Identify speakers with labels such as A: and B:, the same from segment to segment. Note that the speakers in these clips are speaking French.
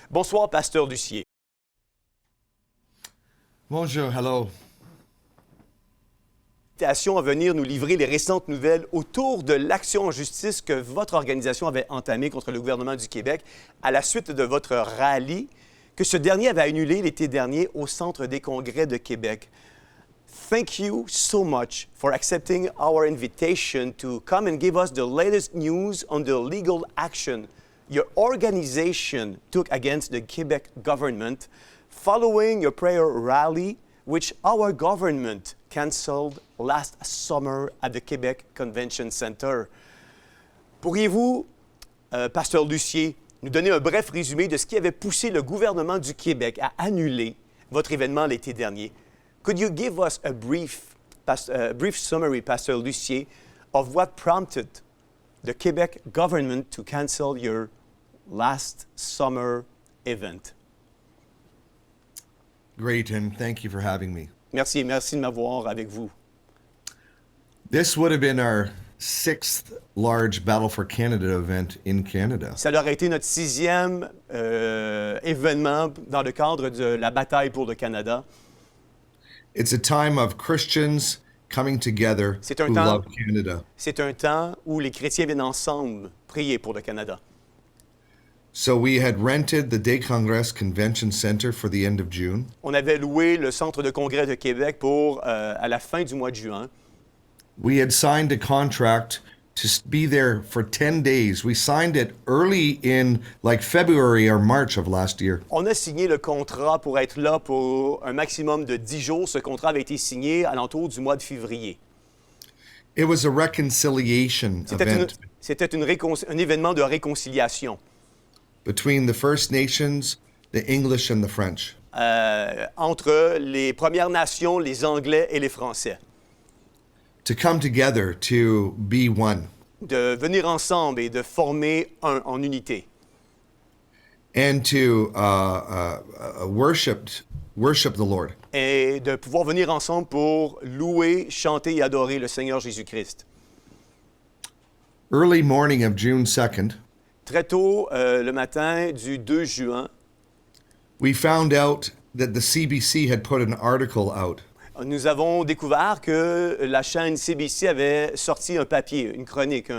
A: Bonsoir, Pasteur Lucier.
B: Bonjour, hello.
A: Invitation à venir nous livrer les récentes nouvelles autour de l'action en justice que votre organisation avait entamée contre le gouvernement du Québec à la suite de votre rallye que ce dernier avait annulé l'été dernier au Centre des congrès de Québec. Thank you so much for accepting our invitation to come and give us the latest news on the legal action your organization took against the Quebec government following your prayer rally, which our government canceled last summer at the Quebec Convention Center. Pourriez-vous, Pasteur Lucier, nous donner un bref résumé de ce qui avait poussé le gouvernement du Québec à annuler votre événement l'été dernier? Could you give us a brief summary, Pasteur Lucier, of what prompted the Quebec government to cancel your last summer event?
B: Great, and thank you for having me.
A: Merci de m'avoir avec vous.
B: This would have been our sixth large Battle for Canada event in Canada.
A: Ça aurait été notre sixième événement dans le cadre de la bataille pour le Canada.
B: It's a time of Christians coming together who love Canada.
A: C'est un temps où les chrétiens viennent ensemble prier pour le Canada.
B: So we had rented the Des Congrès Convention Center for the end of June.
A: On avait loué le Centre de congrès de Québec pour à la fin du mois de juin.
B: We had signed a contract to be there for 10 days. We signed it early in like February or March of last year.
A: On a signé le contrat pour être là pour un maximum de 10 jours. Ce contrat avait été signé à l'entour du mois de février.
B: It was a reconciliation event.
A: C'était un événement de réconciliation.
B: Between the First Nations, the English and the French.
A: Entre les Premières Nations, les Anglais et les Français.
B: To come together, to be one.
A: De venir ensemble et de former un en unité.
B: And to worship the Lord.
A: Et de pouvoir venir ensemble pour louer, chanter et adorer le Seigneur Jésus-Christ.
B: Early morning of June 2nd.
A: Très tôt, le matin du 2 juin,
B: we found out that the CBC had put an article out.
A: Nous avons découvert que la chaîne CBC avait sorti un papier, une chronique.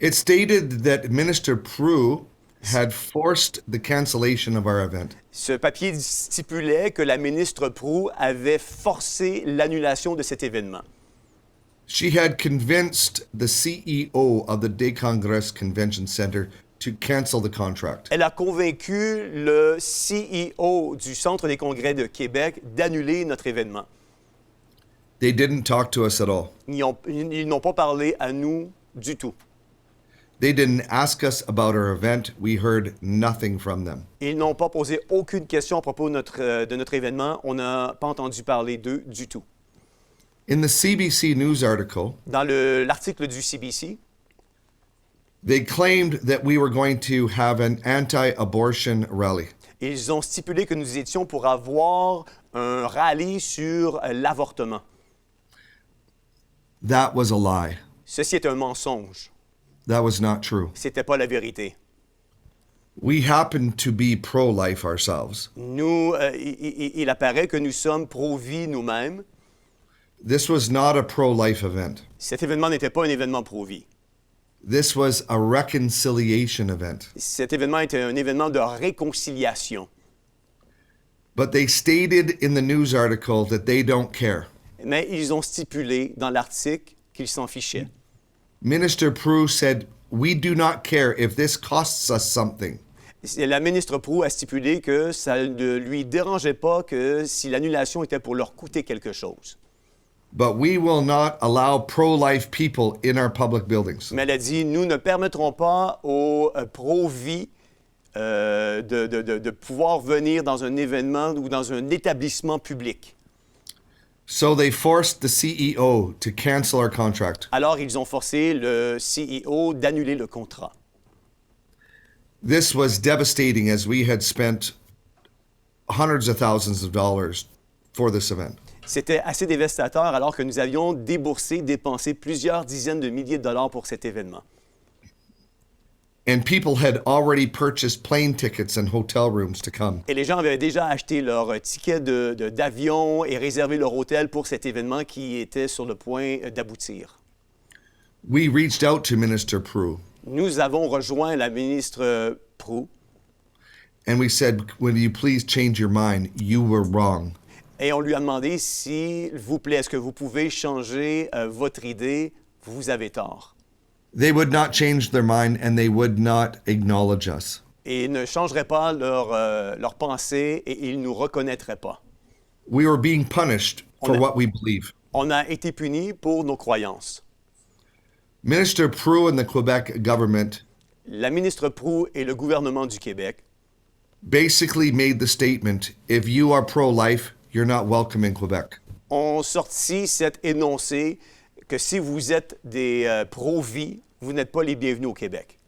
B: It stated that Minister Proulx had forced the cancellation of our event.
A: Ce papier stipulait que la ministre Proulx avait forcé l'annulation de cet événement.
B: She had convinced the CEO of the Des Congrès Convention Center to cancel the contract.
A: Elle a convaincu le CEO du Centre des congrès de Québec d'annuler notre événement.
B: They didn't talk to us at all.
A: Ils n'ont pas parlé à nous du tout.
B: They didn't ask us about our event. We heard nothing from them.
A: Ils n'ont pas posé aucune question à propos de notre événement. On n'a pas entendu parler d'eux du tout.
B: In the CBC News article,
A: dans l'article du CBC,
B: they claimed that we were going to have an anti-abortion rally.
A: Ils ont stipulé que nous étions pour avoir un rallye sur l'avortement.
B: That was a lie.
A: Ceci est un mensonge.
B: That was not true.
A: C'était pas la vérité.
B: We happen to be pro-life ourselves.
A: Nous, il apparaît que nous sommes pro-vie nous-mêmes.
B: This was not a pro-life event.
A: Cet événement n'était pas un événement pro-vie.
B: This was a reconciliation event.
A: Cet événement était un événement de réconciliation.
B: But they stated in the news article that they don't care.
A: Mais ils ont stipulé dans l'article qu'ils s'en fichaient.
B: Minister Proulx said, "We do not care if this costs us something."
A: La ministre Proulx a stipulé que ça ne lui dérangeait pas que si l'annulation était pour leur coûter quelque chose.
B: But we will not allow pro-life people in our public buildings.
A: Mais elle a dit, nous ne permettrons pas aux pro-vie de pouvoir venir dans un événement ou dans un établissement public.
B: So they forced the CEO to cancel our contract.
A: Alors, ils ont forcé le CEO d'annuler le contrat.
B: This was devastating as we had spent hundreds of thousands of dollars for this event.
A: C'était assez dévastateur alors que nous avions dépensé plusieurs dizaines de milliers de dollars pour cet événement.
B: And people had already purchased plane tickets and hotel rooms to come.
A: Et les gens avaient déjà acheté leur ticket d'avion et réservé leur hôtel pour cet événement qui était sur le point d'aboutir.
B: We reached out to Minister Prue
A: Nous avons rejoint la ministre Proulx
B: and we said, "Will you please change your mind? You were wrong."
A: et on lui a demandé, s'il vous plaît, est-ce que vous pouvez changer votre idée? Vous avez tort.
B: They would not change their mind and they would not acknowledge us.
A: Et ils ne changeraient pas leur pensée et ils ne nous reconnaîtraient pas.
B: We were being punished for
A: On a-
B: what we believe.
A: On a été punis pour nos croyances.
B: Minister Prue and the Quebec government
A: La ministre Proulx et le gouvernement du Québec
B: basically made the statement, if you are pro-life, you're not welcome in Quebec.
A: ont sorti cet énoncé que si vous êtes des pro-vie, vous n'êtes pas les bienvenus au Québec.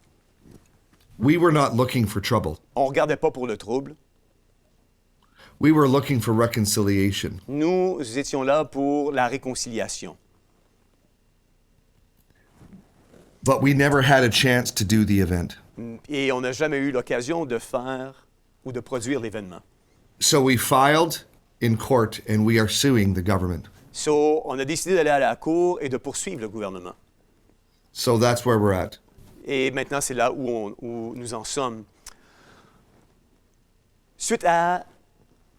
B: We were not looking for trouble.
A: On ne regardait pas pour le trouble.
B: We were looking for reconciliation.
A: Nous étions là pour la réconciliation.
B: But we never had a chance to do the event.
A: Et on n'a jamais eu l'occasion de faire ou de produire l'événement.
B: So we filed in court and we are suing the government.
A: So, on a décidé d'aller à la cour et de poursuivre le gouvernement.
B: So that's where we're at.
A: Et maintenant, c'est là où nous en sommes. Suite à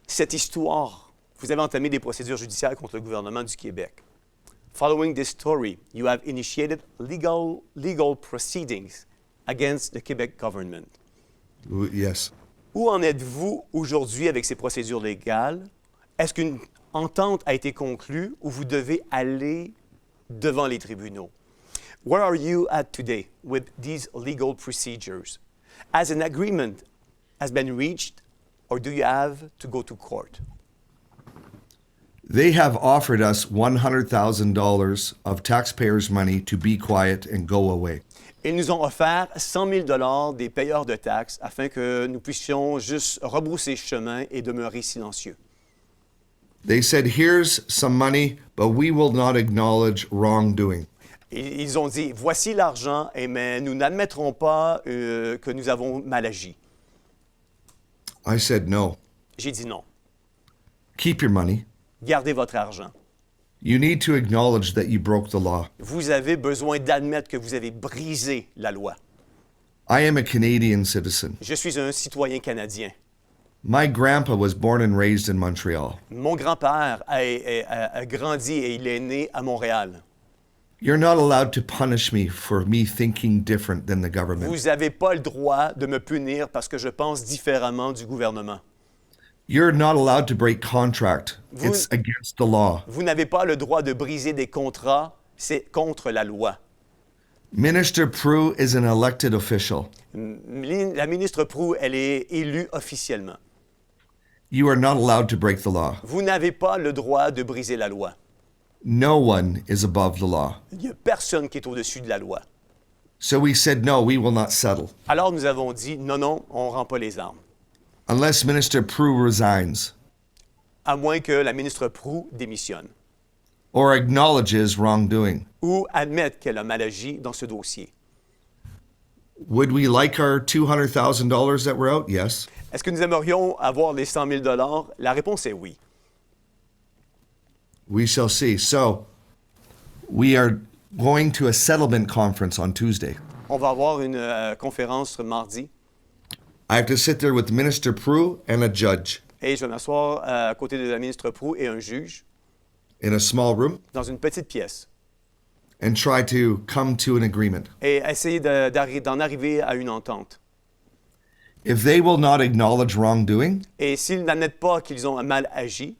A: cette histoire, vous avez entamé des procédures judiciaires contre le gouvernement du Québec. Following this story, you have initiated legal proceedings against the Quebec government.
B: Yes.
A: Où en êtes-vous aujourd'hui avec ces procédures légales? Est-ce qu'une entente a été conclue ou vous devez aller devant les tribunaux? Where are you at today with these legal procedures? Has an agreement has been reached or do you have to go to court?
B: They have offered us $100,000 of taxpayers' money to be quiet and go away.
A: Ils nous ont offert 100 000 des payeurs de taxes afin que nous puissions juste rebrousser chemin et demeurer silencieux.
B: They said, here's some money, but we will not acknowledge wrongdoing.
A: Et ils ont dit, voici l'argent, mais nous n'admettrons pas que nous avons mal agi.
B: I said, no.
A: J'ai dit non.
B: Keep your money.
A: Gardez votre argent.
B: You need to acknowledge that you broke the law.
A: Vous avez besoin d'admettre que vous avez brisé la loi.
B: I am a Canadian citizen.
A: Je suis un citoyen canadien.
B: My grandpa was born and raised in Montreal.
A: Mon grand-père a grandi et il est né à Montréal.
B: You're not allowed to punish me for me thinking different than the government.
A: Vous n'avez pas le droit de me punir parce que je pense différemment du gouvernement.
B: You're not allowed to break contract.
A: Vous-
B: It's against the law.
A: Vous n'avez pas le droit de briser des contrats, c'est contre la loi.
B: Minister Prue is an elected official.
A: La ministre Proulx, elle est élue officiellement.
B: You are not allowed to break the law.
A: Vous n'avez pas le droit de briser la loi.
B: No one is above the law.
A: Il n'y a personne qui est au-dessus de la loi.
B: So we said, no, we will not settle
A: Alors nous avons dit, non, non, on ne rend pas les armes.
B: unless Minister Prue resigns
A: À moins que la ministre Proulx démissionne
B: or acknowledges wrongdoing.
A: ou admette qu'elle a mal agi dans ce dossier.
B: Would we like our $200,000 that were out? Yes.
A: Est-ce que nous aimerions avoir les 100 000 La réponse est oui.
B: We shall see. So we are going to a settlement conference on Tuesday.
A: On va avoir une conférence mardi
B: I have to sit there with Minister Prue and a judge
A: et je vais m'asseoir à côté de la ministre Proulx et un juge
B: in a small room
A: dans une petite pièce
B: and try to come to an agreement.
A: et essayer d'en arriver à une entente.
B: If they will not acknowledge wrongdoing,
A: Et s'ils n'admettent pas qu'ils ont mal agi,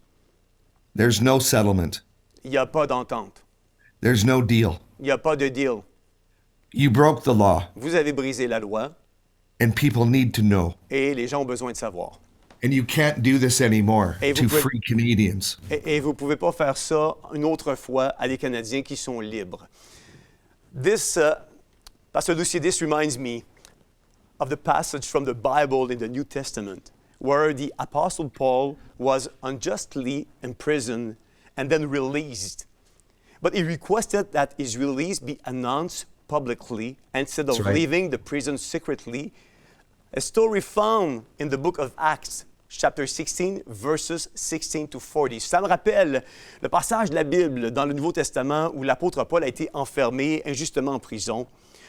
B: there's no settlement.
A: il n'y a pas d'entente.
B: There's no deal.
A: Il n'y a pas de deal.
B: You broke the law,
A: Vous avez brisé la loi
B: and people need to know.
A: et les gens ont besoin de savoir.
B: And you can't do this anymore
A: Et
B: to
A: vous pouvez-
B: free Canadians.
A: Et vous ne pouvez pas faire ça une autre fois à des Canadiens qui sont libres. Pastor Lucie, this reminds me of the passage from the Bible in the New Testament where the Apostle Paul was unjustly imprisoned and then released. But he requested that his release be announced publicly instead of
B: That's right.
A: leaving the prison secretly. A story found in the book of Acts, chapter 16, verses 16 to 40. Ça me rappelle le passage de la Bible dans le Nouveau Testament où l'apôtre Paul a été enfermé injustement en prison,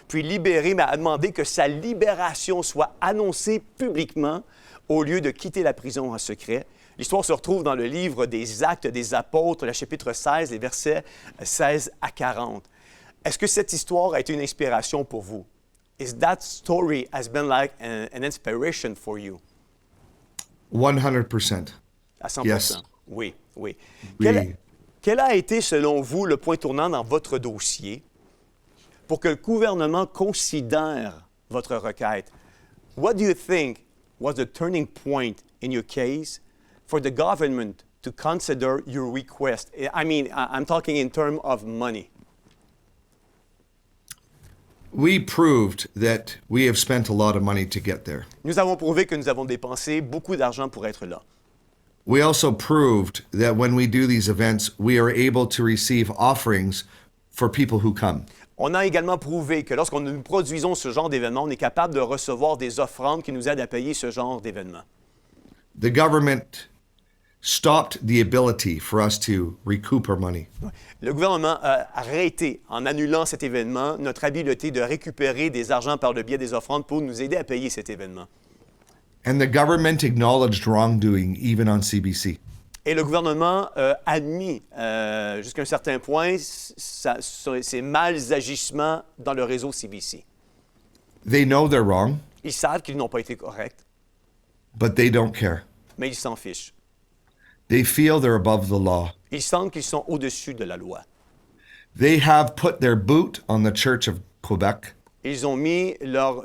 A: puis libéré, mais a demandé que sa libération soit annoncée publiquement au lieu de quitter la prison en secret. L'histoire se retrouve dans le livre des Actes des Apôtres, le chapitre 16, les versets 16 à 40. Est-ce que cette histoire a été une inspiration pour vous? Is that story has been like an inspiration for you?
B: 100%.
A: À 100%.
B: Yes.
A: Oui, oui.
B: Oui.
A: Quel a été, selon vous, le point tournant dans votre dossier pour que le gouvernement considère votre requête? What do you think was the turning point in your case for the government to consider your request? I mean, I'm talking in terms of money.
B: We proved that we have spent a lot of money to get there.
A: Nous avons prouvé que nous avons dépensé beaucoup d'argent pour être là.
B: We also proved that when we do these events, we are able to receive offerings for people who come.
A: On a également prouvé que lorsqu'on nous produisons ce genre d'événement, on est capable de recevoir des offrandes qui nous aident à payer ce genre d'événement.
B: The government stopped the ability for us to recoup our money.
A: Le gouvernement a arrêté, en annulant cet événement, notre habileté de récupérer des argents par le biais des offrandes pour nous aider à payer cet événement.
B: And the government acknowledged wrongdoing even on CBC.
A: Et le gouvernement a admis, jusqu'à un certain point, ces mal agissements dans le réseau CBC.
B: They know they're wrong,
A: Ils savent qu'ils n'ont pas été corrects,
B: but they don't care.
A: mais ils s'en fichent.
B: They feel they're above the law.
A: Ils sentent qu'ils sont au-dessus de la loi.
B: They have put their boot on the Church of Quebec.
A: Ils ont mis leur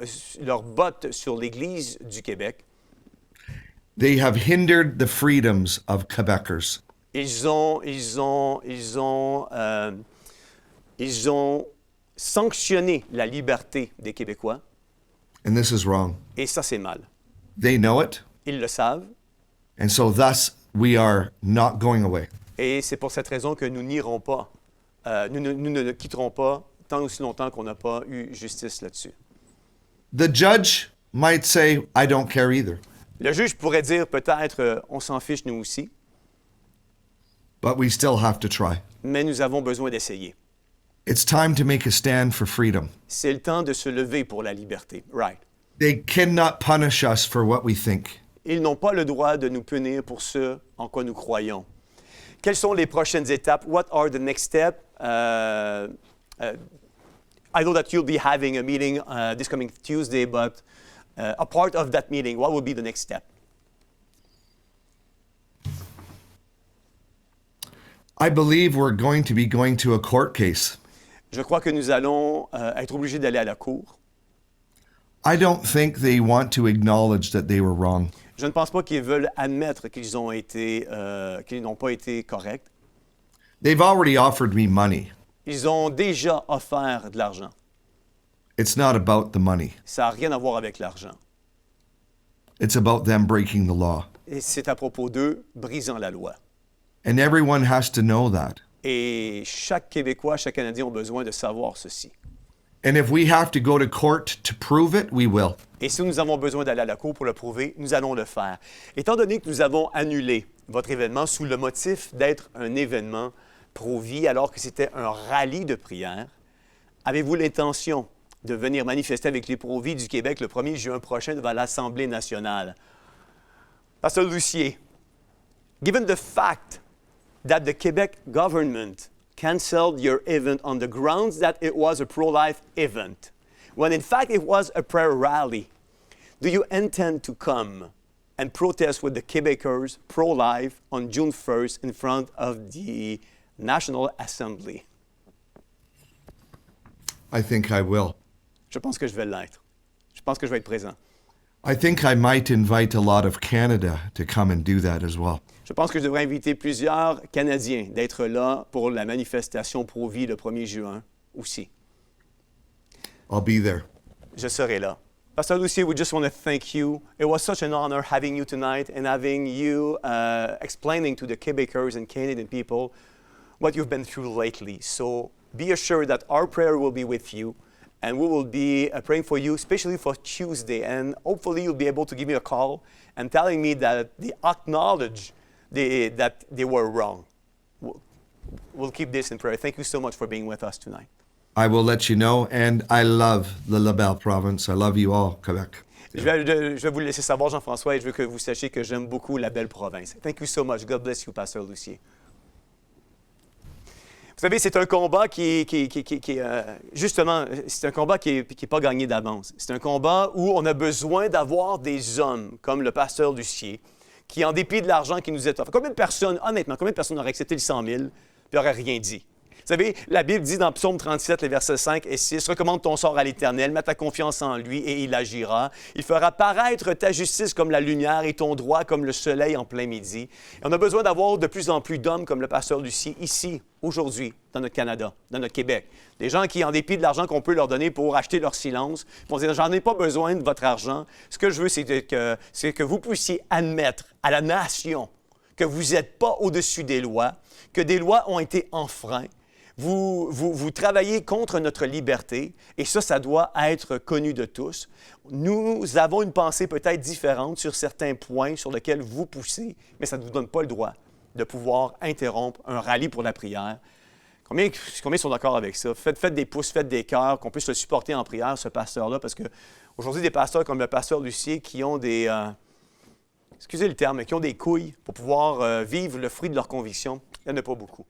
A: botte sur l'Église du Québec.
B: They have hindered the freedoms of Quebecers.
A: Ils ont sanctionné la liberté des Québécois.
B: And this is wrong.
A: Et ça, c'est mal.
B: They know it,
A: Ils le savent.
B: and so thus we are not going away.
A: Et c'est pour cette raison que nous n'irons pas, nous ne quitterons pas tant aussi longtemps qu'on n'a pas eu justice là-dessus.
B: The judge might say, I don't care either,
A: Le juge pourrait dire peut-être on s'en fiche nous aussi,
B: but we still have to try.
A: mais nous avons besoin d'essayer.
B: It's time to make a stand for freedom.
A: C'est le temps de se lever pour la liberté. Right.
B: They cannot punish us for what we think.
A: Ils n'ont pas le droit de nous punir pour ce en quoi nous croyons. Quelles sont les prochaines étapes? What are the next steps? I know that you'll be having a meeting this coming Tuesday, but a part of that meeting, what will be the next step?
B: I believe we're going to be going to a court case.
A: Je crois que nous allons être obligés d'aller à la cour.
B: I don't think they want to acknowledge that they were wrong.
A: Je ne pense pas qu'ils veulent admettre qu'ils n'ont pas été corrects.
B: They've already offered me money.
A: Ils ont déjà offert de l'argent.
B: It's not about the money.
A: Ça n'a rien à voir avec l'argent.
B: It's about them breaking the law.
A: Et c'est à propos d'eux brisant la loi.
B: And everyone has to know that.
A: Et chaque Québécois, chaque Canadien ont besoin de savoir ceci.
B: And if we have to go to court to prove it, we will.
A: Et si nous avons besoin d'aller à la cour pour le prouver, nous allons le faire. Étant donné que nous avons annulé votre événement sous le motif d'être un événement pro-vie alors que c'était un rallye de prière, avez-vous l'intention de venir manifester avec les pro-vie du Québec le 1er juin prochain devant l'Assemblée nationale? Pasteur Lucier, given the fact that the Quebec government canceled your event on the grounds that it was a pro-life event, when in fact it was a prayer rally, do you intend to come and protest with the Quebecers pro-life on June 1st in front of the National Assembly?
B: I think I will.
A: Je pense que je vais l'être. Je pense que je vais être présent.
B: I think I might invite a lot of Canada to come and do that as well.
A: Je pense que je devrais inviter plusieurs Canadiens d'être là pour la manifestation pro-vie le 1er juin aussi.
B: I'll be there.
A: Je serai là. Pastor Lucier, we just want to thank you. It was such an honor having you tonight and having you explaining to the Quebecers and Canadian people what you've been through lately. So be assured that our prayer will be with you And we will be praying for you, especially for Tuesday. And hopefully you'll be able to give me a call and telling me that they acknowledge that they were wrong. We'll keep this in prayer. Thank you so much for being with us tonight.
B: I will let you know, and I love the Labelle province. I love you all, Quebec.
A: Je vais vous le laisser savoir, Jean-François, et je veux que vous sachiez que j'aime beaucoup la belle province. Thank you so much. God bless you, Pasteur Lucier. Vous savez, c'est un combat justement, c'est un combat qui est pas gagné d'avance. C'est un combat où on a besoin d'avoir des hommes comme le pasteur Lucier, qui, en dépit de l'argent qui nous est offert, combien de personnes, honnêtement, combien de personnes auraient accepté le 100 000 et n'auraient rien dit? Vous savez, la Bible dit dans Psaume 37, les versets 5 et 6, « Recommande ton sort à l'Éternel, mets ta confiance en lui et il agira. Il fera paraître ta justice comme la lumière et ton droit comme le soleil en plein midi. » Et on a besoin d'avoir de plus en plus d'hommes comme le pasteur Lucier ici, aujourd'hui, dans notre Canada, dans notre Québec. Des gens qui, en dépit de l'argent qu'on peut leur donner pour acheter leur silence, vont dire « J'en ai pas besoin de votre argent. Ce que je veux, c'est que vous puissiez admettre à la nation que vous n'êtes pas au-dessus des lois, que des lois ont été enfreintes. Vous travaillez contre notre liberté et ça doit être connu de tous. Nous avons une pensée peut-être différente sur certains points sur lesquels vous poussez, mais ça ne vous donne pas le droit de pouvoir interrompre un rallye pour la prière. Combien sont d'accord avec ça? Faites des pouces, faites des cœurs, qu'on puisse le supporter en prière, ce pasteur-là, parce qu'aujourd'hui, des pasteurs comme le pasteur Lucier qui ont excusez le terme, mais qui ont des couilles pour pouvoir vivre le fruit de leur conviction, il n'y en a pas beaucoup.